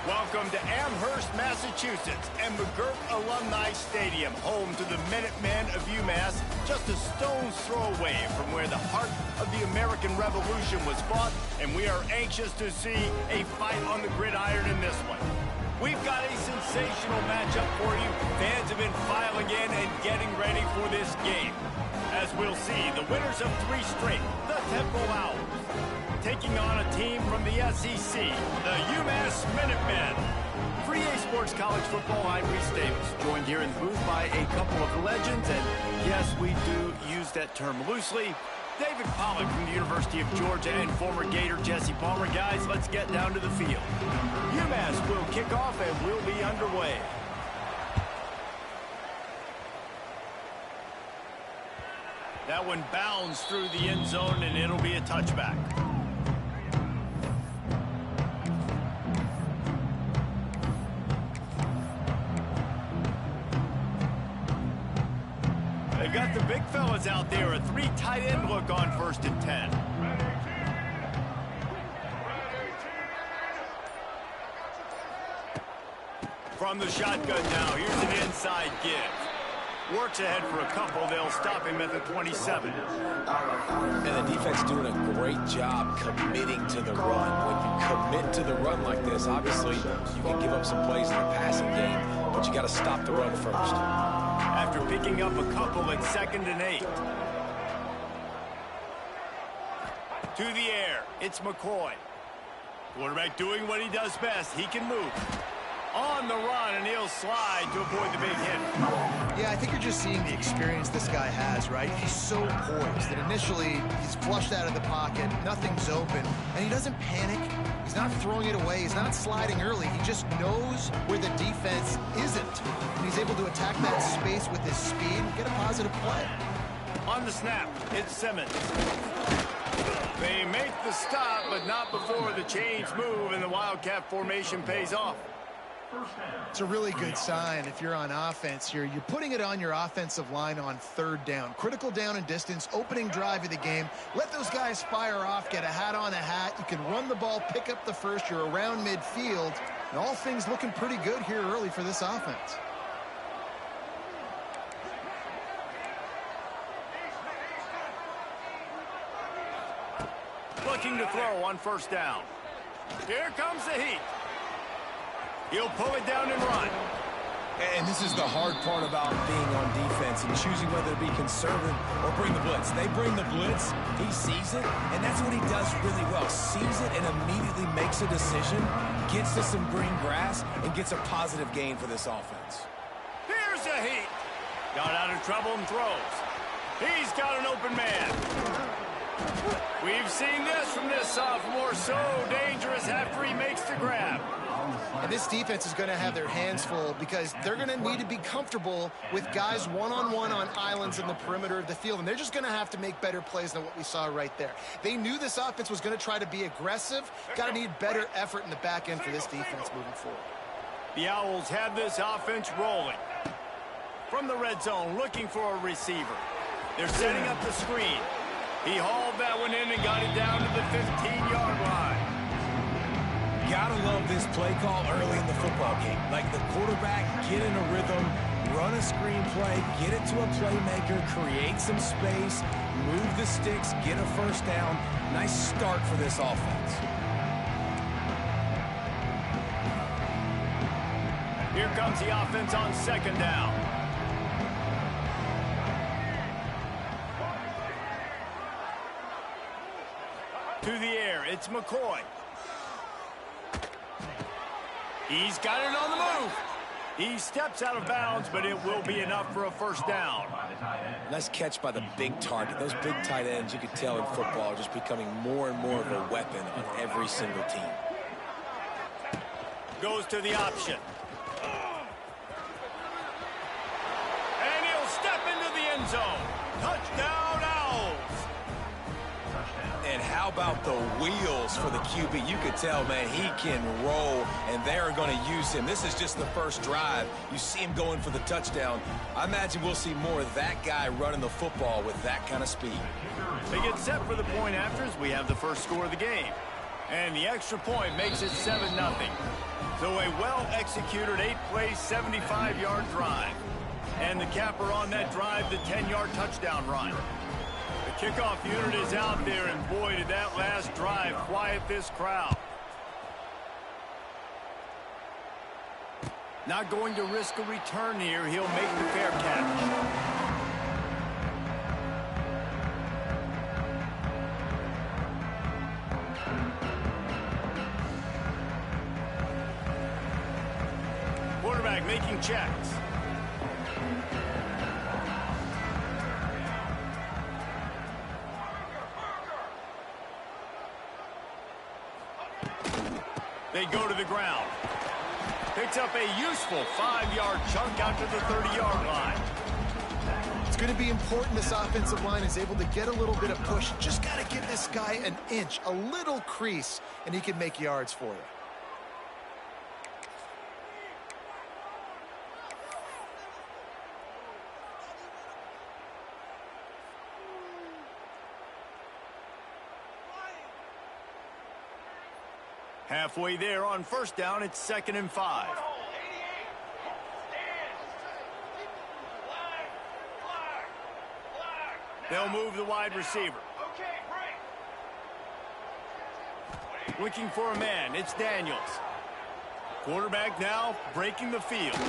Welcome to Amherst, Massachusetts, and McGurk Alumni Stadium, home to the Minutemen of UMass, just a stone's throw away from where the heart of the American Revolution was fought, and we are anxious to see a fight on the gridiron in this one. We've got a sensational matchup for you. Fans have been filing in and getting ready for this game. As we'll see, the winners of 3 straight, the Temple Owls, taking on a team from the SEC, the UMass Minutemen. For EA Sports College Football, I'm Reese Davis, joined here in the booth by a couple of legends, and yes, we do use that term loosely. David Pollack from the University of Georgia and former Gator Jesse Palmer. Guys, let's get down to the field. UMass will kick off and we'll be underway. That one bounds through the end zone, and it'll be a touchback. They've got the big fellas out there, a 3 tight end look on 1st and 10. From the shotgun now, here's an inside give. Works ahead for a couple. They'll stop him at the 27. And the defense doing a great job committing to the run. When you commit to the run like this, obviously you can give up some plays in the passing game, but you got to stop the run first. After picking up a couple at 2nd and 8. To the air, it's McCoy. Quarterback doing what he does best. He can move. On the run, and he'll slide to avoid the big hit. Yeah, I think you're just seeing the experience this guy has, right? He's so poised that initially he's flushed out of the pocket, nothing's open, and he doesn't panic. He's not throwing it away. He's not sliding early. He just knows where the defense isn't, and he's able to attack that space with his speed and get a positive play. On the snap, it's Simmons. They make the stop, but not before the change move, and the Wildcat formation pays off. It's a really good sign if you're on offense here. You're putting it on your offensive line on 3rd down. Critical down and distance, opening drive of the game. Let those guys fire off, get a hat on a hat. You can run the ball, pick up the first. You're around midfield. And all things looking pretty good here early for this offense. Looking to throw on 1st down. Here comes the heat. He'll pull it down and run. And this is the hard part about being on defense and choosing whether to be conservative or bring the blitz. They bring the blitz, he sees it, and that's what he does really well. Sees it and immediately makes a decision, gets to some green grass, and gets a positive gain for this offense. Here's the heat. Got out of trouble and throws. He's got an open man. We've seen this from this sophomore, so dangerous after he makes the grab. And this defense is going to have their hands full because they're going to need to be comfortable with guys one-on-one on islands in the perimeter of the field. And they're just going to have to make better plays than what we saw right there. They knew this offense was going to try to be aggressive. Got to need better effort in the back end for this defense moving forward. The Owls have this offense rolling. From the red zone, looking for a receiver. They're setting up the screen. He hauled that one in and got it down to the 15-yard line. Gotta love this play call early in the football game. Like the quarterback, get in a rhythm, run a screen play, get it to a playmaker, create some space, move the sticks, get a 1st down. Nice start for this offense. Here comes the offense on 2nd down. To the air, it's McCoy. He's got it on the move. He steps out of bounds, but it will be enough for a 1st down. Nice catch by the big target. Those big tight ends, you could tell in football, are just becoming more and more of a weapon on every single team. Goes to the option. And he'll step into the end zone. Touchdown, Owls. And how about the wheels for the QB? You could tell, man, he can roll, and they're going to use him. This is just the first drive. You see him going for the touchdown. I imagine we'll see more of that guy running the football with that kind of speed. They get set for the point afters. We have the first score of the game. And the extra point makes it 7-0. So a well-executed 8-play, 75-yard drive. And the capper on that drive, the 10-yard touchdown run. The kickoff unit is out there, and boy, did that last drive quiet this crowd. Not going to risk a return here. He'll make the fair catch. Quarterback making checks. They go to the ground. Picks up a useful 5-yard chunk out to the 30-yard line. It's going to be important this offensive line is able to get a little bit of push. Just got to give this guy an inch, a little crease, and he can make yards for you. Halfway there on first down, it's 2nd and 5. They'll move the wide receiver. Looking for a man, it's Daniels. Quarterback now breaking the field.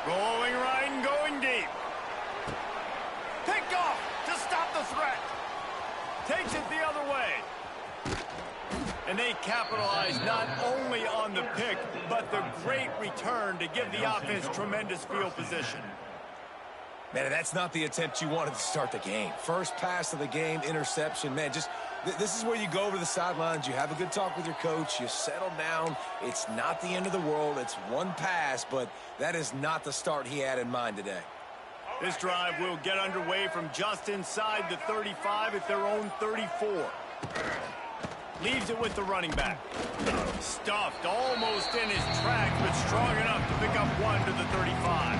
Going right and going deep. Picked off to stop the threat. Takes it the other way. And they capitalize not only on the pick, but the great return to give the offense tremendous field position. Man, that's not the attempt you wanted to start the game. First pass of the game, interception. Man, just this is where you go over the sidelines. You have a good talk with your coach. You settle down. It's not the end of the world. It's one pass, but that is not the start he had in mind today. This drive will get underway from just inside the 35 at their own 34. Leaves it with the running back. Stuffed almost in his tracks, but strong enough to pick up 1 to the 35.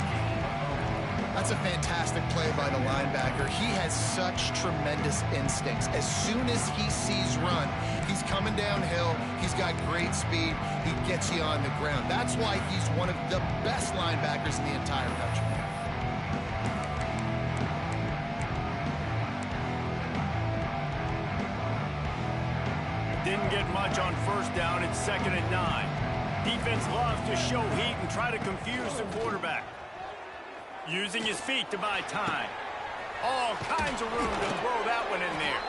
That's a fantastic play by the linebacker. He has such tremendous instincts. As soon as he sees run, he's coming downhill. He's got great speed. He gets you on the ground. That's why he's one of the best linebackers in the entire country. Didn't get much on first down. It's 2nd and 9. Defense loves to show heat and try to confuse the quarterback. Using his feet to buy time. All kinds of room to throw that one in there.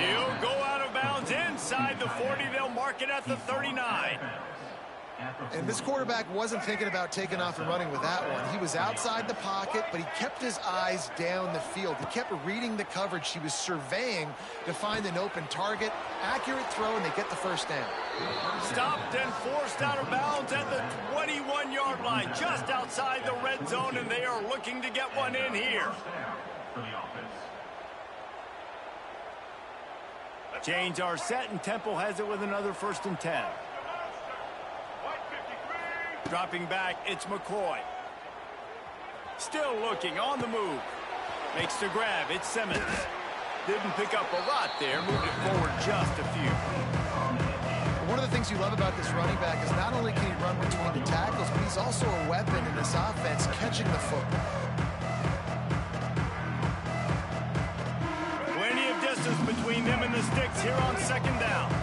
He'll go out of bounds inside the 40. They'll mark it at the 39. And this quarterback wasn't thinking about taking off and running with that one. He was outside the pocket, but he kept his eyes down the field. He kept reading the coverage. He was surveying to find an open target. Accurate throw, and they get the first down. Stopped and forced out of bounds at the 21-yard line, just outside the red zone, and they are looking to get one in here. Chains are set, and Temple has it with another 1st and 10. Dropping back, it's McCoy. Still looking, on the move. Makes the grab, it's Simmons. Didn't pick up a lot there, moved it forward just a few. One of the things you love about this running back is not only can he run between the tackles, but he's also a weapon in this offense, catching the football. Plenty of distance between them and the sticks here on 2nd down.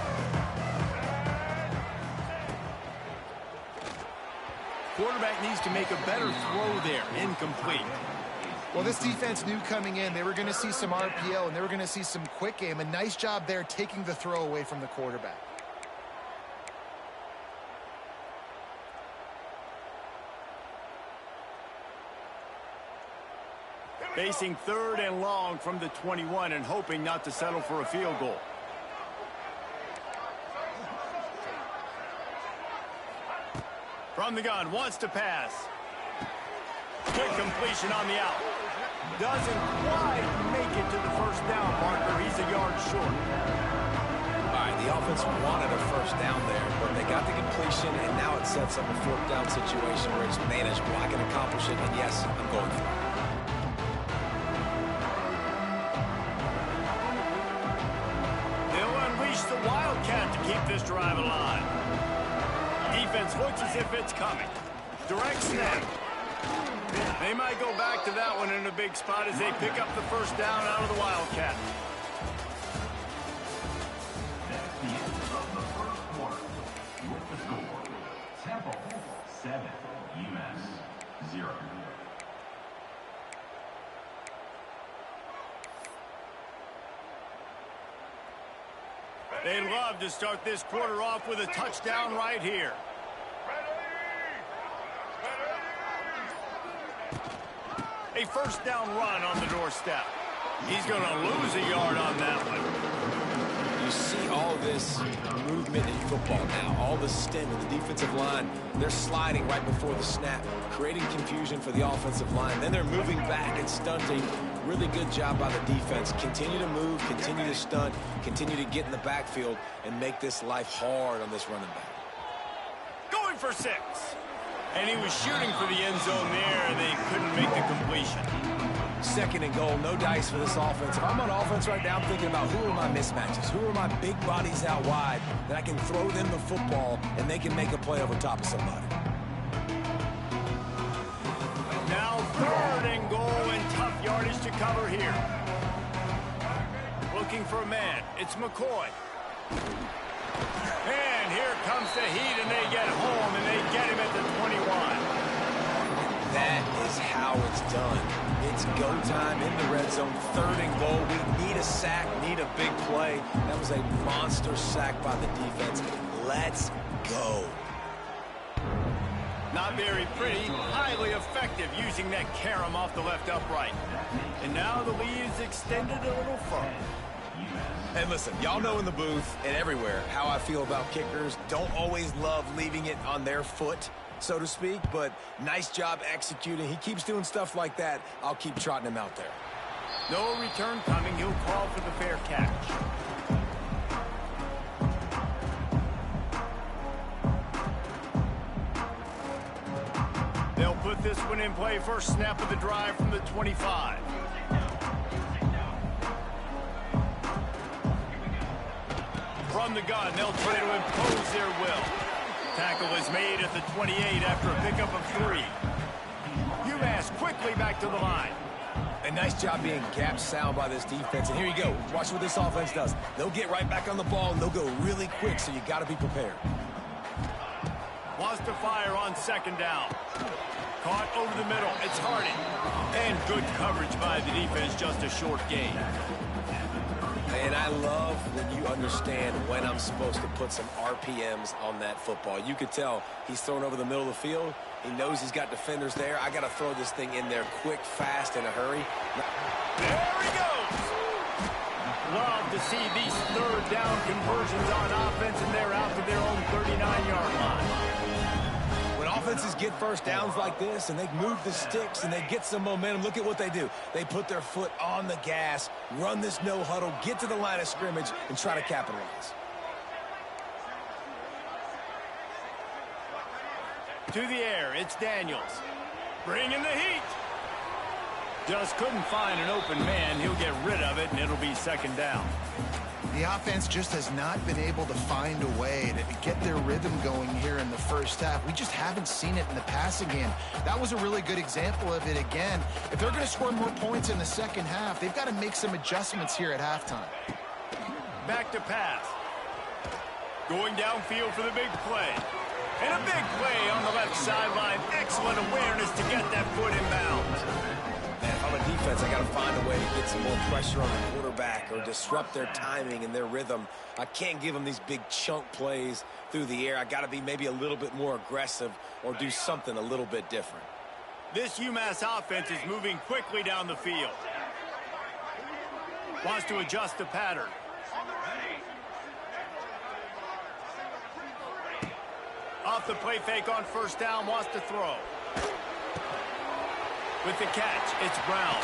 Quarterback needs to make a better throw there. Incomplete. Well, this defense knew coming in they were going to see some RPO and they were going to see some quick game. A nice job there taking the throw away from the quarterback. Facing 3rd and long from the 21 and hoping not to settle for a field goal. From the gun, wants to pass. Good completion on the out. Doesn't quite make it to the 1st down marker. He's a yard short. All right, the offense wanted a 1st down there, but they got the completion, and now it sets up a 4th down situation where it's manageable. I can accomplish it, and yes, I'm going for it. They'll unleash the Wildcat to keep this drive alive. Defense looks as if it's coming. Direct snap. They might go back to that one in a big spot as they pick up the first down out of the Wildcat. That's the end of the first quarter. With the score, Temple 7, UMass 0. They'd love to start this quarter off with a touchdown right here. A first down run on the doorstep. He's going to lose a yard on that one. You see all this movement in football now, all the stem of the defensive line. They're sliding right before the snap, creating confusion for the offensive line. Then they're moving back and stunting. Really good job by the defense. Continue to move, continue to stunt, continue to get in the backfield, and make this life hard on this running back. Going for 6. And he was shooting for the end zone there, and they couldn't make the completion. 2nd and goal, no dice for this offense. If I'm on offense right now, I'm thinking about who are my mismatches, who are my big bodies out wide that I can throw them the football and they can make a play over top of somebody. Now 3rd and goal and tough yardage to cover here. Looking for a man. It's McCoy. And here comes the heat, and they get home, and they get him at the 21. That is how it's done. It's go time in the red zone, 3rd and goal. We need a sack, need a big play. That was a monster sack by the defense. Let's go. Not very pretty, highly effective using that carom off the left upright. And now the lead is extended a little further. And listen, y'all know in the booth and everywhere how I feel about kickers. Don't always love leaving it on their foot, so to speak, but nice job executing. He keeps doing stuff like that. I'll keep trotting him out there. No return coming. He'll call for the fair catch. They'll put this one in play. First snap of the drive from the 25. From the gun, they'll try to impose their will. Tackle is made at the 28 after a pickup of 3. UMass quickly back to the line. A nice job being gap sound by this defense. And here you go. Watch what this offense does. They'll get right back on the ball, and they'll go really quick, so you got to be prepared. Wants to fire on 2nd down. Caught over the middle. It's Harding. And good coverage by the defense, just a short gain. And I love when you understand when I'm supposed to put some RPMs on that football. You could tell he's thrown over the middle of the field. He knows he's got defenders there. I got to throw this thing in there quick, fast, in a hurry. There he goes. Love to see these 3rd down conversions on offense, and they're out to their own 39-yard line. When offenses get first downs like this and they move the sticks and they get some momentum, look at what they do. They put their foot on the gas, run this no huddle, get to the line of scrimmage, and try to capitalize. To the air, it's Daniels. Bringing the heat. Just couldn't find an open man. He'll get rid of it, and it'll be 2nd down. The offense just has not been able to find a way to get their rhythm going here in the first half. We just haven't seen it in the passing game. That was a really good example of it again. If they're going to score more points in the second half, they've got to make some adjustments here at halftime. Back to pass. Going downfield for the big play. And a big play on the left sideline. Excellent awareness to get that foot in bounds. Man, if I'm a defense, I got to find a way to get some more pressure on the quarterback or disrupt their timing and their rhythm. I can't give them these big chunk plays through the air. I got to be maybe a little bit more aggressive or do something a little bit different. This UMass offense is moving quickly down the field. Wants to adjust the pattern. Off the play fake on 1st down, wants to throw. With the catch, it's Brown.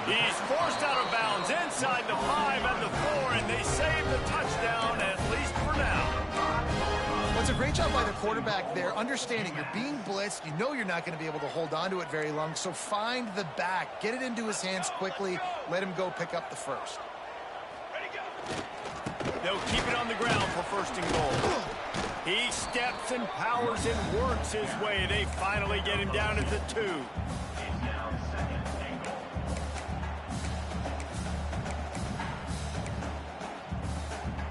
He's forced out of bounds inside the 5 and the 4, and they save the touchdown, at least for now. Well, it's a great job by the quarterback there, understanding you're being blitzed. You know you're not going to be able to hold on to it very long, so find the back. Get it into his hands quickly. Let him go pick up the first. They'll keep it on the ground for first and goal. He steps and powers and works his way. They finally get him down at the 2.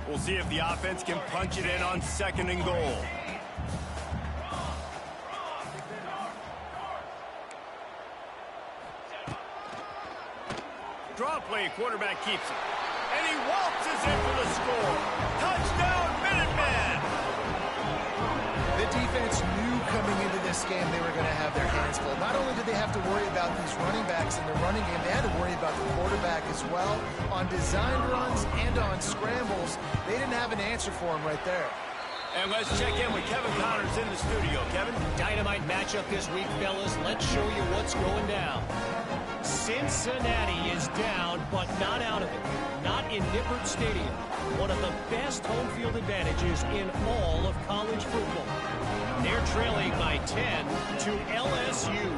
We'll see if the offense can punch it in on second and goal. Draw play, quarterback keeps it. And he waltzes in for the score. Touchdown, Minutemen! The defense knew coming into this game they were going to have their hands full. Not only did they have to worry about these running backs in the running game, they had to worry about the quarterback as well. On designed runs and on scrambles, they didn't have an answer for him right there. And let's check in with Kevin Connors in the studio. Kevin? Dynamite matchup this week, fellas. Let's show you what's going down. Cincinnati is down, but not out of it. Not in Nippert Stadium. One of the best home field advantages in all of college football. They're trailing by 10 to LSU.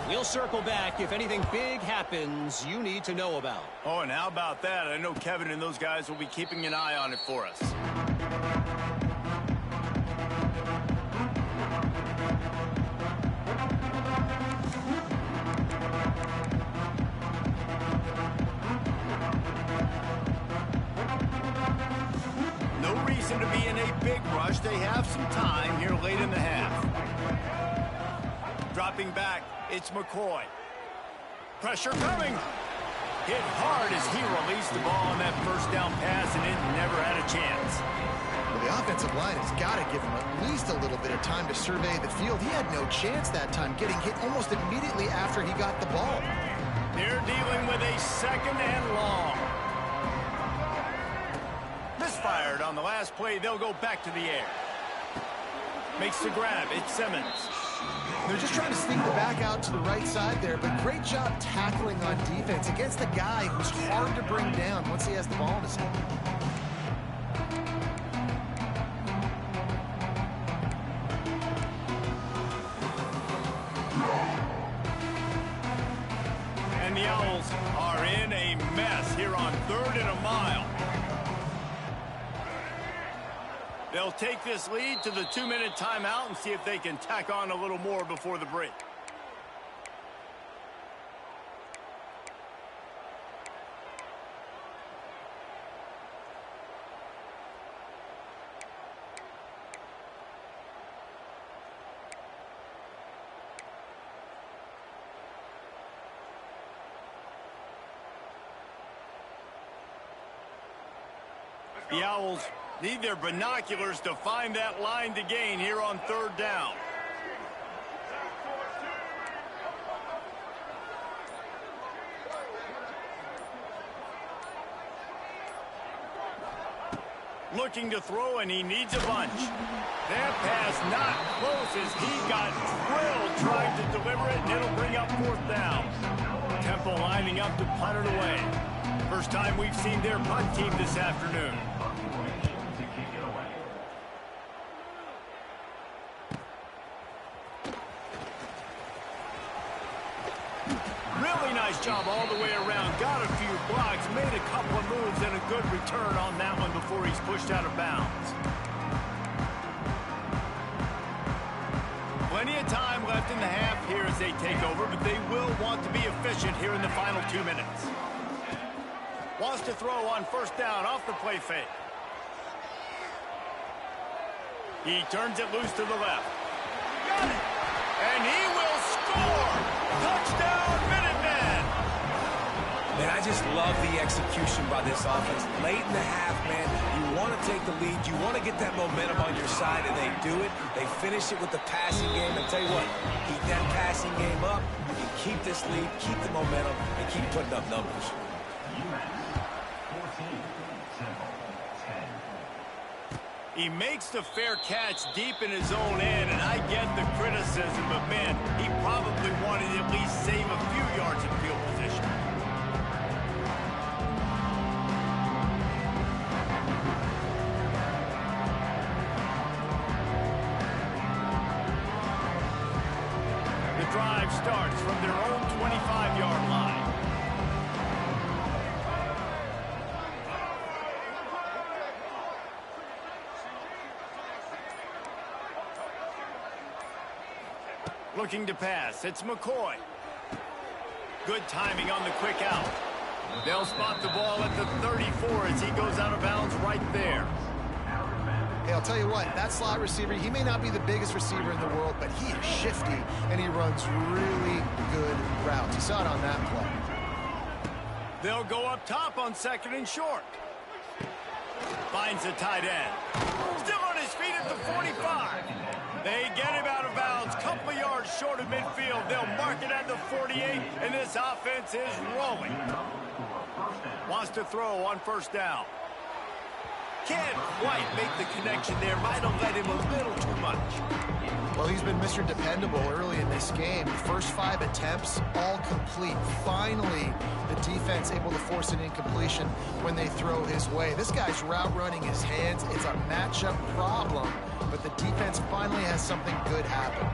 We'll circle back if anything big happens you need to know about. Oh, and how about that? I know Kevin and those guys will be keeping an eye on it for us. To be in a big rush. They have some time here late in the half. Dropping back, it's McCoy. Pressure coming. Hit hard as he released the ball on that first down pass, and it never had a chance. Well, the offensive line has got to give him at least a little bit of time to survey the field. He had no chance that time, getting hit almost immediately after he got the ball. They're dealing with a second and long. Misfired on the last play. They'll go back to the air. Makes the grab. It's Simmons. They're just trying to sneak the back out to the right side there, but great job tackling on defense against a guy who's hard to bring down once he has the ball in his hand. And the Owls are in a mess here on 3rd and a mile. They'll take this lead to the 2-minute timeout and see if they can tack on a little more before the break. The Owls need their binoculars to find that line to gain here on 3rd down. Looking to throw, and he needs a bunch. That pass not close as he got drilled trying to deliver it, and it'll bring up 4th down. Temple lining up to punt it away. First time we've seen their punt team this afternoon. Nice job all the way around. Got a few blocks, made a couple of moves, and a good return on that one before he's pushed out of bounds. Plenty of time left in the half here as they take over, but they will want to be efficient here in the final 2 minutes. Wants to throw on 1st down off the play fake. He turns it loose to the left. Got it! And he will score! Touchdown, Minutemen! Man, I just love the execution by this offense. Late in the half, man, you want to take the lead. You want to get that momentum on your side, and they do it. They finish it with the passing game. And tell you what, keep that passing game up. You keep this lead, keep the momentum, and keep putting up numbers. He makes the fair catch deep in his own end, and I get the criticism, but man, he probably wanted to at least save a few yards in field position. The drive starts from their own 25-yard line. Looking to pass. It's McCoy. Good timing on the quick out. They'll spot the ball at the 34 as he goes out of bounds right there. Hey, I'll tell you what, that slot receiver, he may not be the biggest receiver in the world, but he is shifty, and he runs really good routes. You saw it on that play. They'll go up top on 2nd and short. Finds the tight end. Still on his feet at the 45. They get him out of bounds, couple of yards short of midfield. They'll mark it at the 48, and this offense is rolling. Wants to throw on 1st down. Can't quite make the connection there. Might have let him a little too much. Well, he's been Mr. Dependable early in this game. The first 5 attempts, all complete. Finally, the defense able to force an incompletion when they throw his way. This guy's route running his hands. It's a matchup problem, but the defense finally has something good happen.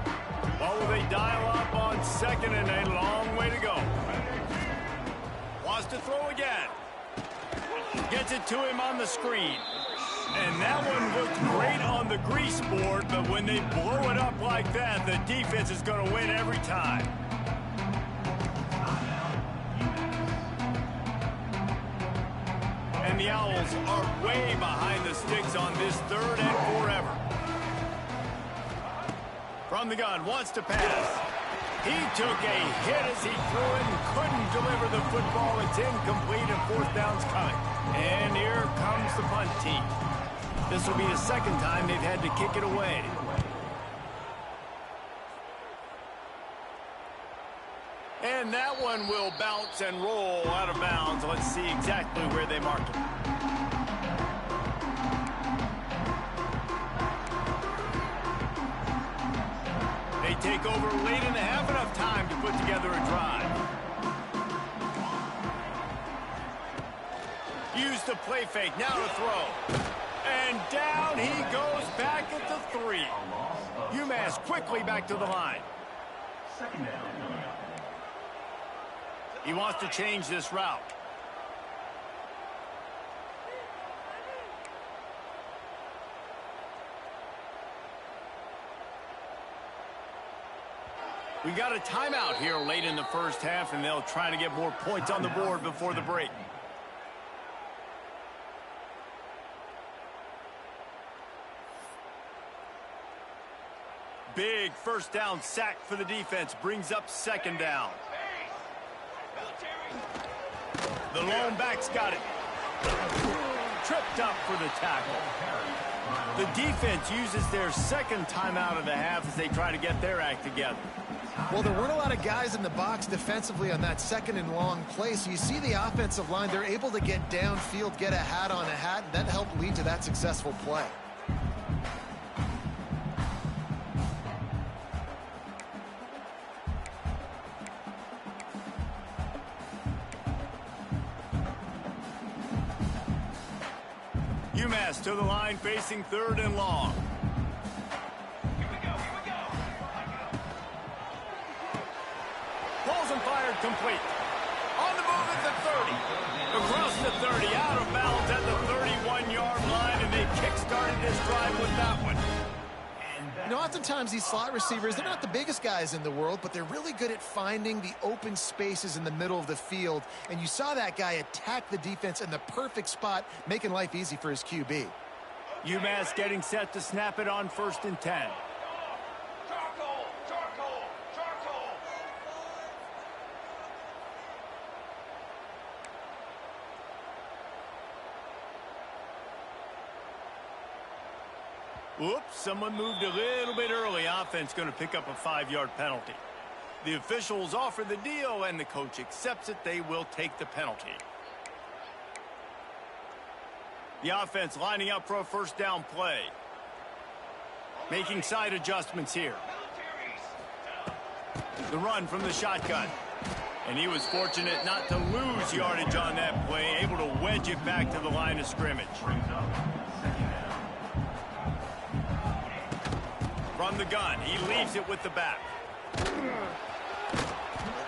Well, will they dial up on 2nd and a long way to go? Wants to throw again. Gets it to him on the screen. And that one looked great on the grease board, but when they blow it up like that, the defense is going to win every time. And the Owls are way behind the sticks on this 3rd and forever. From the gun, wants to pass. He took a hit as he threw it and couldn't deliver the football. It's incomplete and 4th down's coming. And here comes the punt team. This will be the 2nd time they've had to kick it away. And that one will bounce and roll out of bounds. Let's see exactly where they marked it. They take over late and have enough time to put together a drive. Use the play fake, now to throw. And down he goes back at the 3. UMass quickly back to the line. 2nd down coming up. He wants to change this route. We got a timeout here late in the 1st half, and they'll try to get more points on the board before the break. Big 1st down sack for the defense. Brings up 2nd down. The lone back's got it. Tripped up for the tackle. The defense uses their 2nd timeout of the half as they try to get their act together. Well, there weren't a lot of guys in the box defensively on that 2nd and long play, so you see the offensive line, they're able to get downfield, get a hat on a hat, and that helped lead to that successful play. UMass to the line facing 3rd and long. Pulls and fired complete. On the move at the 30. Across the 30, out of bounds at the 31-yard line, and they kick-started this drive with that one. You know, oftentimes these slot receivers, they're not the biggest guys in the world, but they're really good at finding the open spaces in the middle of the field. And you saw that guy attack the defense in the perfect spot, making life easy for his QB. UMass getting set to snap it on 1st and 10. Oops, someone moved a little bit early. Offense going to pick up a 5-yard penalty. The officials offer the deal, and the coach accepts it. They will take the penalty. The offense lining up for a 1st down play. Making side adjustments here. The run from the shotgun. And he was fortunate not to lose yardage on that play, able to wedge it back to the line of scrimmage. From the gun, he leaves it with the back.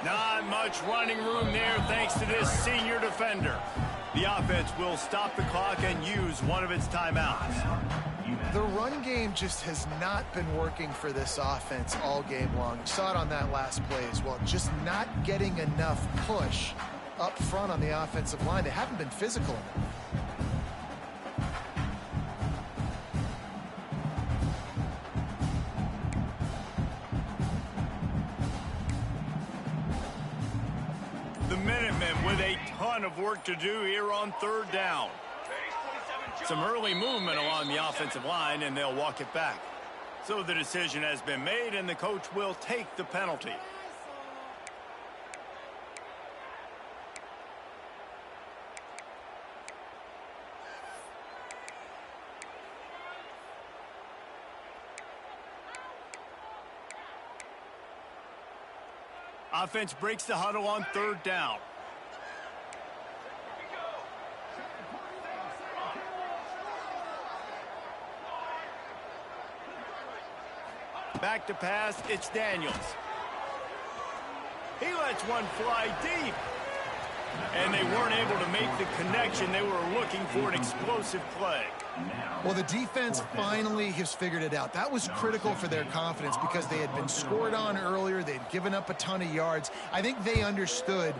Not much running room there thanks to this senior defender. The offense will stop the clock and use one of its timeouts. The run game just has not been working for this offense all game long. You saw it on that last play as well. Just not getting enough push up front on the offensive line. They haven't been physical enough. The Minutemen with a ton of work to do here on third down. Some early movement along the offensive line, and they'll walk it back. So the decision has been made, and the coach will take the penalty. Offense breaks the huddle on third down. Back to pass, it's Daniels. He lets one fly deep. And they weren't able to make the connection. They were looking for an explosive play. Well, the defense finally has figured it out. That was critical for their confidence because they had been scored on earlier. They'd given up a ton of yards. I think they understood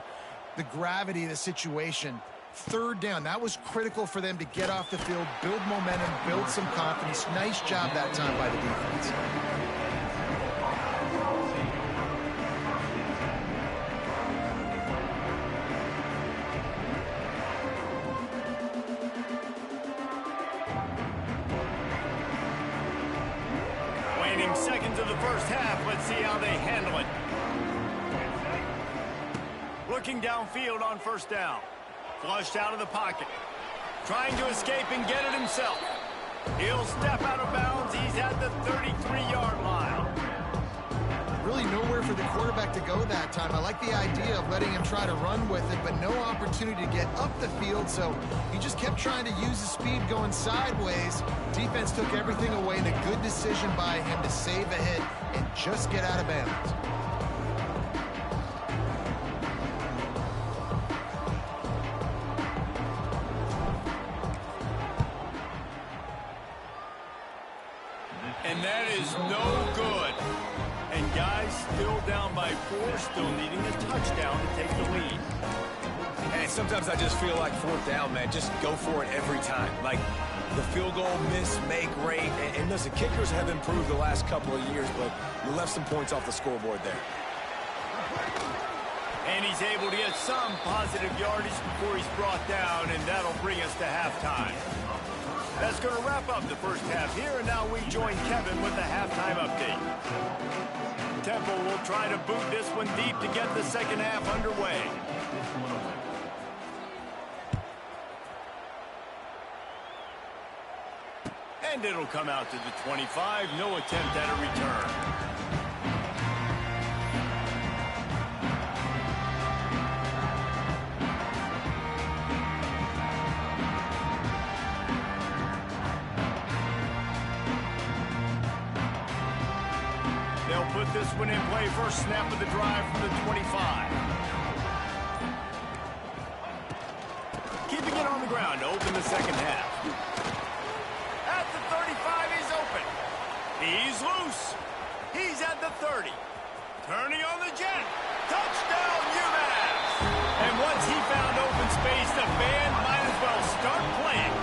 the gravity of the situation. Third down, that was critical for them to get off the field, build momentum, build some confidence. Nice job that time by the defense. Seconds of the first half. Let's see how they handle it. Looking downfield on first down. Flushed out of the pocket. Trying to escape and get it himself. He'll step out of bounds. He's at the 33-yard line. Really nowhere for the quarterback to go that time. I like the idea of letting him try to run with it, but no opportunity to get up the field, so he just kept trying to use the speed going sideways. Defense took everything away, and a good decision by him to save a hit and just get out of bounds. And that is no good. And guys, still down by 4, still needing a touchdown to take the lead. And sometimes I just feel like fourth down, man, just go for it every time. Like the field goal miss, make rate. And listen, kickers have improved the last couple of years, but you left some points off the scoreboard there. And he's able to get some positive yardage before he's brought down, and that'll bring us to halftime. That's going to wrap up the first half here, and now we join Kevin with the halftime update. Temple will try to boot this one deep to get the second half underway. And it'll come out to the 25. No attempt at a return. They'll put this one in play. First snap of the drive from the 25. Keeping it on the ground to open the second half. At the 35, he's open. He's loose. He's at the 30. Turning on the jet. Touchdown, UMass! And once he found open space, the band might as well start playing.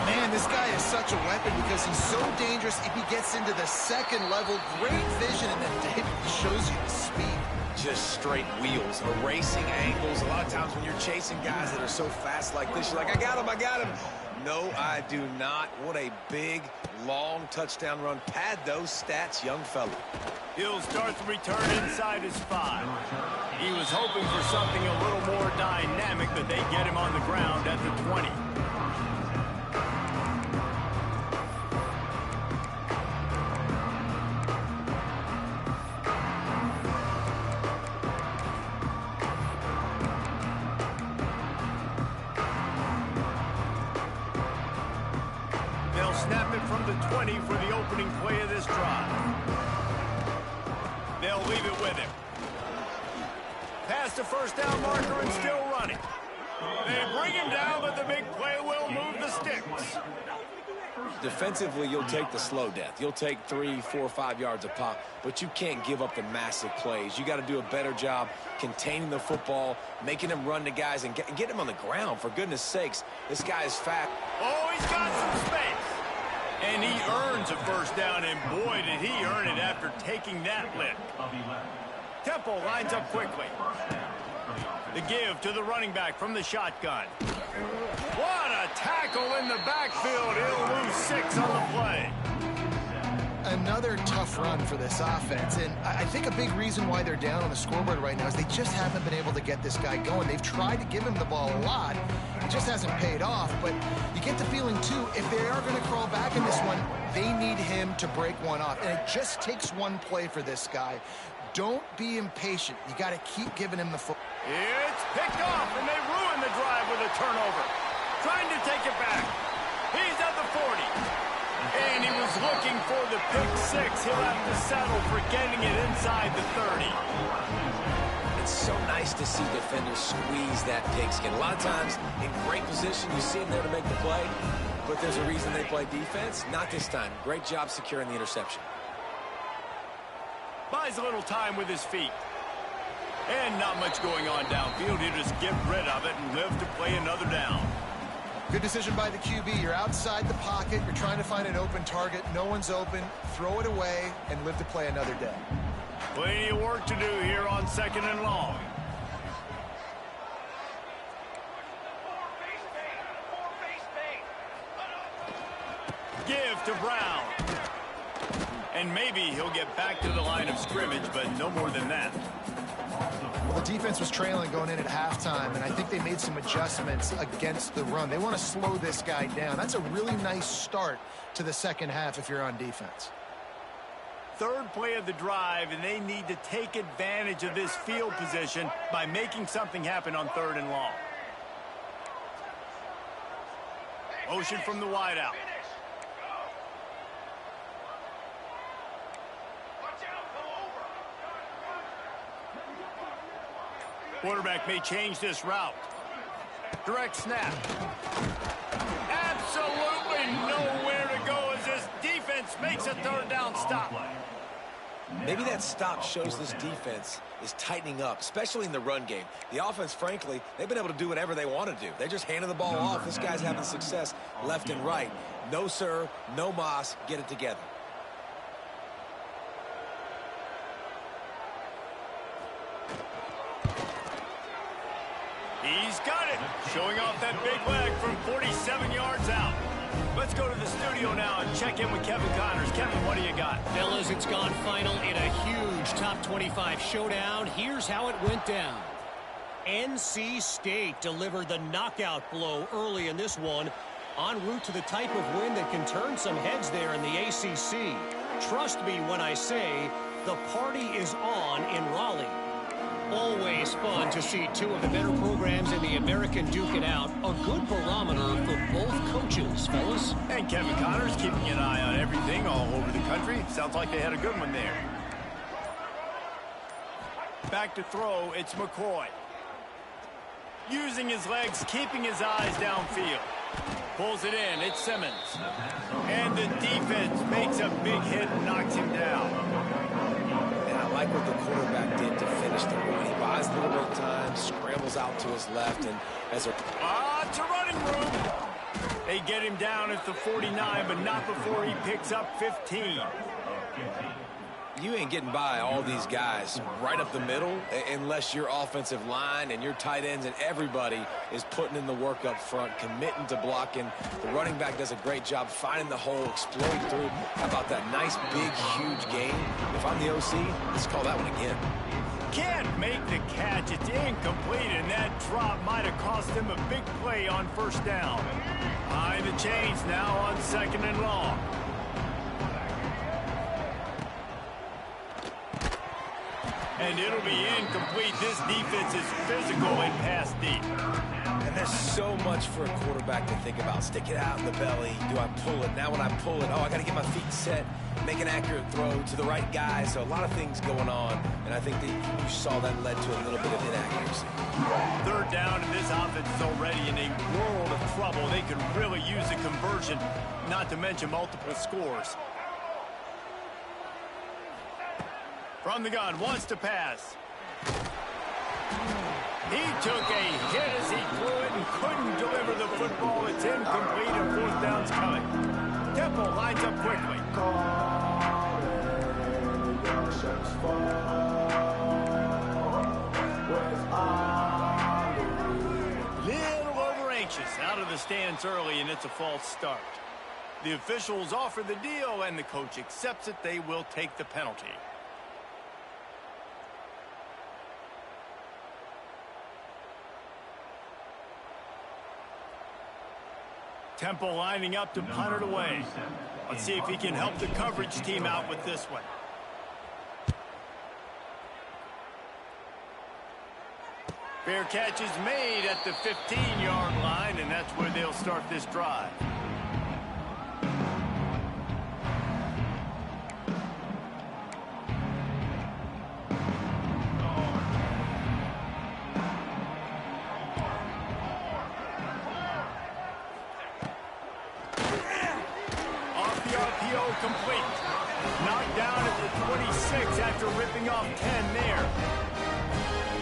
Man, this guy is such a weapon because he's so dangerous if he gets into the second level. Great vision, and then David shows you the speed. Just straight wheels, erasing angles. A lot of times when you're chasing guys that are so fast like this, you're like, I got him, I got him. No, I do not. What a big, long touchdown run. Pad those stats, young fella. He'll start the return inside his 5. He was hoping for something a little more dynamic, but they get him on the ground at the 20. Snap it from the 20 for the opening play of this drive. They'll leave it with him. Past the first down marker and still running. big play will move the sticks. Defensively, you'll take the slow death. You'll take 3, 4, 5 yards a pop, but you can't give up the massive plays. You got to do a better job containing the football, making him run to guys, and get him on the ground. For goodness sakes, this guy is fat. Oh, he's got some space. And he earns a first down, and boy, did he earn it after taking that lick. Temple lines up quickly. The give to the running back from the shotgun. What a tackle in the backfield. He'll lose 6 on the play. Another tough run for this offense, and I think a big reason why they're down on the scoreboard right now is they just haven't been able to get this guy going. They've tried to give him the ball a lot. It just hasn't paid off, but you get the feeling, too, if they are going to crawl back in this one, they need him to break one off, and it just takes one play for this guy. Don't be impatient. You got to keep giving him the foot. It's picked off, and they ruin the drive with a turnover. Trying to take it back. He's at the 40. And he was looking for the pick 6. He'll have to settle for getting it inside the 30. It's so nice to see defenders squeeze that pigskin. A lot of times, in great position, you see him there to make the play, but there's a reason they play defense. Not this time. Great job securing the interception. Buys a little time with his feet. And not much going on downfield. He'll just get rid of it and live to play another down. Good decision by the QB. You're outside the pocket. You're trying to find an open target. No one's open. Throw it away and live to play another day. Plenty of work to do here on 2nd and long. Give to Brown. And maybe he'll get back to the line of scrimmage, but no more than that. Well, the defense was trailing going in at halftime, and I think they made some adjustments against the run. They want to slow this guy down. That's a really nice start to the second half if you're on defense. 3rd play of the drive, and they need to take advantage of this field position by making something happen on 3rd and long. Motion from the wideout. Quarterback may change this route. Direct snap. Absolutely nowhere to go as this defense makes a 3rd down stop. Maybe that stop shows this defense is tightening up, especially in the run game. The offense, frankly, they've been able to do whatever they want to do. They're just handing the ball off. This guy's having success left and right. No, sir, no mas. Get it together. He's got it. Showing off that big leg from 47 yards out. Let's go to the studio now and check in with Kevin Connors. Kevin, what do you got? Fellas, it's gone final in a huge top 25 showdown. Here's how it went down. NC State delivered the knockout blow early in this one, en route to the type of win that can turn some heads there in the ACC. Trust me when I say the party is on in Raleigh. Always fun to see 2 of the better programs in the American duke it out. A good barometer for both coaches, fellas. And Kevin Connors keeping an eye on everything all over the country. Sounds like they had a good one there. Back to throw, it's McCoy. Using his legs, keeping his eyes downfield. Pulls it in, it's Simmons. And the defense makes a big hit and knocks him down. And I like what the quarterback did to finish the run. He buys a little bit of time, scrambles out to his left, and as a... it's a running room. They get him down at the 49, but not before he picks up 15. You ain't getting by all these guys right up the middle unless your offensive line and your tight ends and everybody is putting in the work up front, committing to blocking. The running back does a great job finding the hole, exploding through. How about that nice, big, huge gain? If I'm the OC, let's call that one again. Can't make the catch. It's incomplete, and that drop might have cost him a big play on 1st down. Behind the chains now on 2nd and long. And it'll be incomplete. This defense is physical and pass deep. And there's so much for a quarterback to think about. Stick it out in the belly. Do I pull it? Now when I pull it, oh, I got to get my feet set, make an accurate throw to the right guy. So a lot of things going on, and I think that you saw that led to a little bit of inaccuracy. Third down, and this offense is already in a world of trouble. They could really use a conversion, not to mention multiple scores. From the gun, wants to pass. He took a hit as he threw it and couldn't deliver the football. It's incomplete and fourth down's coming. Temple lines up quickly. Little over anxious, out of the stands early, and it's a false start. The officials offer the deal, and the coach accepts it. They will take the penalty. Temple lining up to punt it away. Let's see if he can help the coverage team out with this one. Fair catch is made at the 15-yard line, and that's where they'll start this drive. Complete. Knocked down at the 26 after ripping off 10 there.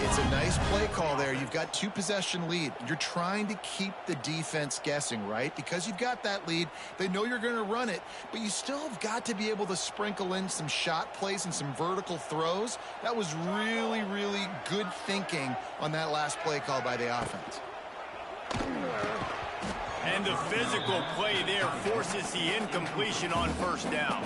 It's a nice play call there. You've got 2-possession lead. You're trying to keep the defense guessing, right? Because you've got that lead, they know you're going to run it, but you still have got to be able to sprinkle in some shot plays and some vertical throws. That was really, really good thinking on that last play call by the offense. And the physical play there forces the incompletion on first down.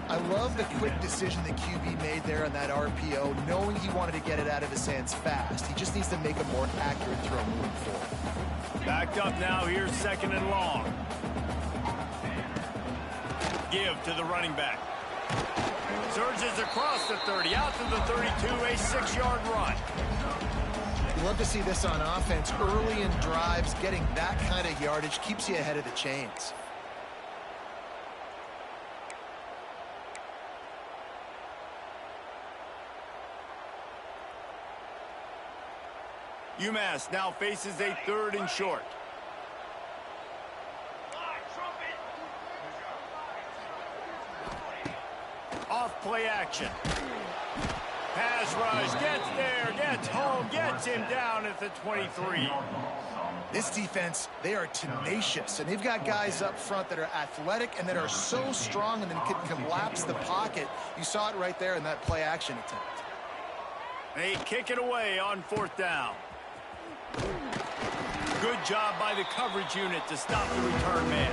I love the quick decision the QB made there on that RPO, knowing he wanted to get it out of his hands fast. He just needs to make a more accurate throw moving forward. Backed up now, here's second and long. Give to the running back. Surges across the 30, out to the 32, a 6-yard run. You love to see this on offense. Early in drives, getting that kind of yardage keeps you ahead of the chains. UMass now faces a 3rd and short. Off play action. Pass rush, gets there, gets home, gets him down at the 23. This defense, they are tenacious, and they've got guys up front that are athletic and that are so strong and then can collapse the pocket. You saw it right there in that play action attempt. They kick it away on 4th down. Good job by the coverage unit to stop the return man.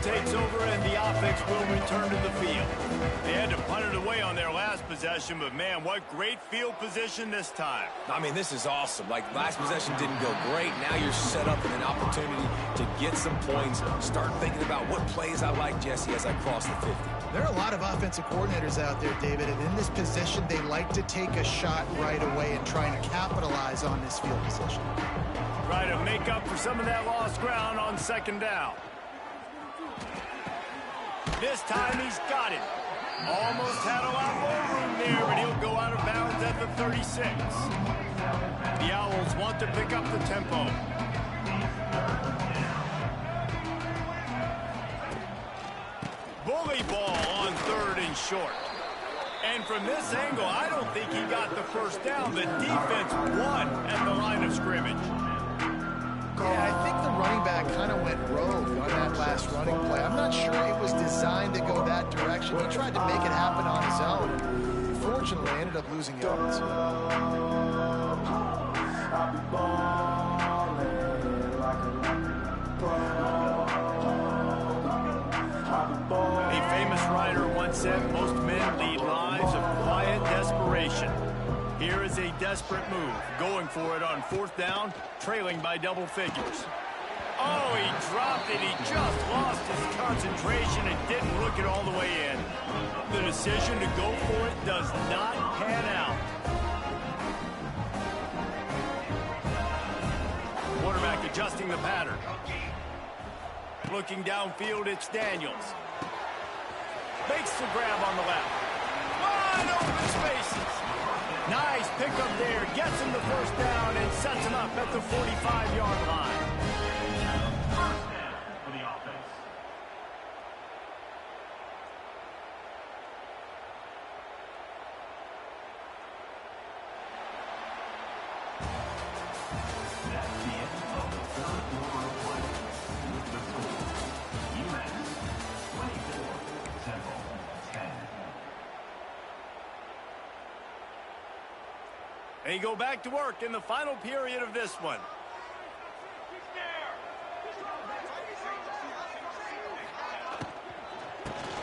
Takes over and the offense will return to the field. They had to punt it away on their last possession, but man, what great field position this time. I mean, this is awesome. Like, last possession didn't go great. Now you're set up in an opportunity to get some points. Start thinking about what plays I like, Jesse, as I cross the 50. There are a lot of offensive coordinators out there, David, and in this position, they like to take a shot right away and try and capitalize on this field position. Try to make up for some of that lost ground on 2nd down. This time he's got it. Almost had a lot more room there, but he'll go out of bounds at the 36. The Owls want to pick up the tempo. Bully ball on 3rd and short. And from this angle, I don't think he got the first down. The defense won at the line of scrimmage. Yeah, I think the running back kind of went rogue on that last running play. I'm not sure it was designed to go that direction. He tried to make it happen on his own. Unfortunately, ended up losing yards. A famous writer once said, most men lead lives of quiet desperation. desperate move, going for it on 4th down, trailing by double figures. Oh, he dropped it. He just lost his concentration and didn't look it all the way in. The decision to go for it does not pan out. Quarterback adjusting the pattern. Looking downfield, it's Daniels. Makes the grab on the left. Wide open spaces. Nice pickup there. Gets him the 1st down and sets him up at the 45-yard line. For the offense. That's the end of the 4th quarter of play. With the score, UMass 24, Temple 10. They go back to work in the final period of this one.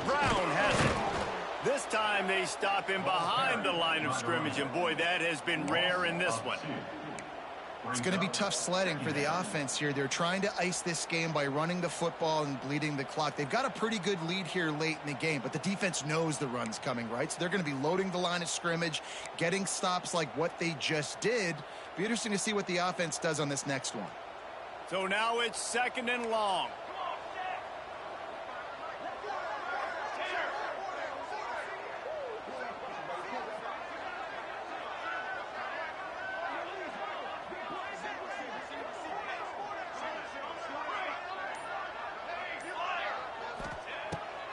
Brown has it. This time they stop him behind the line of scrimmage, and boy, that has been rare in this one. It's going to be tough sledding for the offense here. They're trying to ice this game by running the football and bleeding the clock. They've got a pretty good lead here late in the game, but the defense knows the run's coming, right? So they're going to be loading the line of scrimmage, getting stops like what they just did. Be interesting to see what the offense does on this next one. So now it's 2nd and long.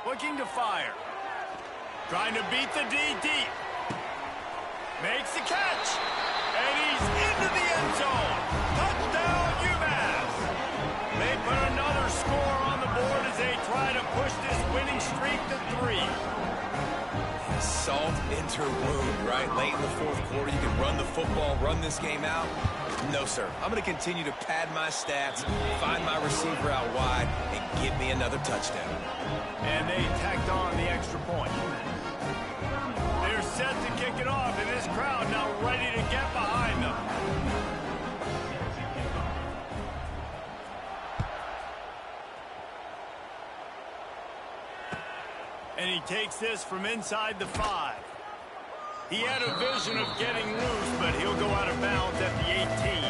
Looking to fire. Trying to beat the D deep. Makes the catch. And he's into the end zone. Touchdown, UMass. They put another score on the board as they try to push this winning streak to 3. Salt into wound, right? Late in the 4th quarter, you can run the football, run this game out. No, sir. I'm going to continue to pad my stats, find my receiver out wide, and give me another touchdown. And they tacked on the extra point. They're set to kick it off, and this crowd now ready to get behind them. And he takes this from inside the 5. He had a vision of getting loose, but he'll go out of bounds at the 18.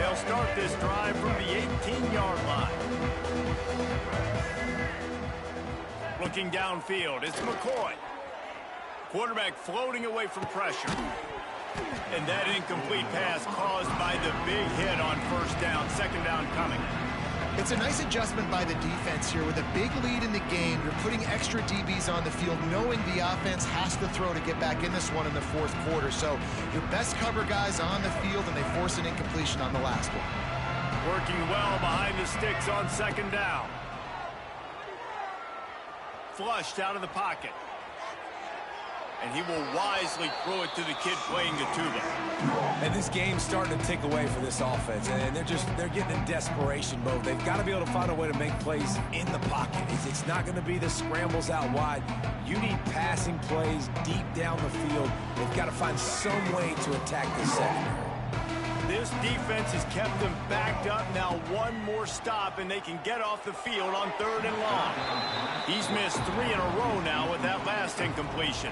They'll start this drive from the 18-yard line. Looking downfield, it's McCoy. Quarterback floating away from pressure. And that incomplete pass caused by the big hit on 1st down, 2nd down coming. It's a nice adjustment by the defense here. With a big lead in the game, you're putting extra DBs on the field, knowing the offense has to throw to get back in this one in the 4th quarter. So your best cover guys on the field, and they force an incompletion on the last one. Working well behind the sticks on 2nd down. Flushed out of the pocket. And he will wisely throw it to the kid playing the tuba. And this game's starting to tick away for this offense, and they're getting in desperation mode. They've got to be able to find a way to make plays in the pocket. It's not going to be the scrambles out wide. You need passing plays deep down the field. They've got to find some way to attack the secondary. This defense has kept them backed up. Now one more stop, and they can get off the field on 3rd and long. He's missed 3 in a row now with that last incompletion.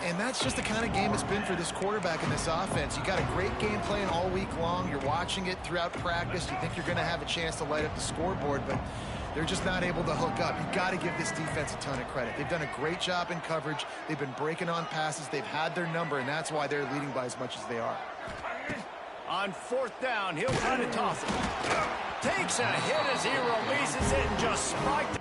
And that's just the kind of game it's been for this quarterback in this offense. You got a great game plan all week long. You're watching it throughout practice. You think you're going to have a chance to light up the scoreboard, but they're just not able to hook up. You got to give this defense a ton of credit. They've done a great job in coverage. They've been breaking on passes. They've had their number, and that's why they're leading by as much as they are. On 4th down, he'll try to toss it. Takes a hit as he releases it and just spiked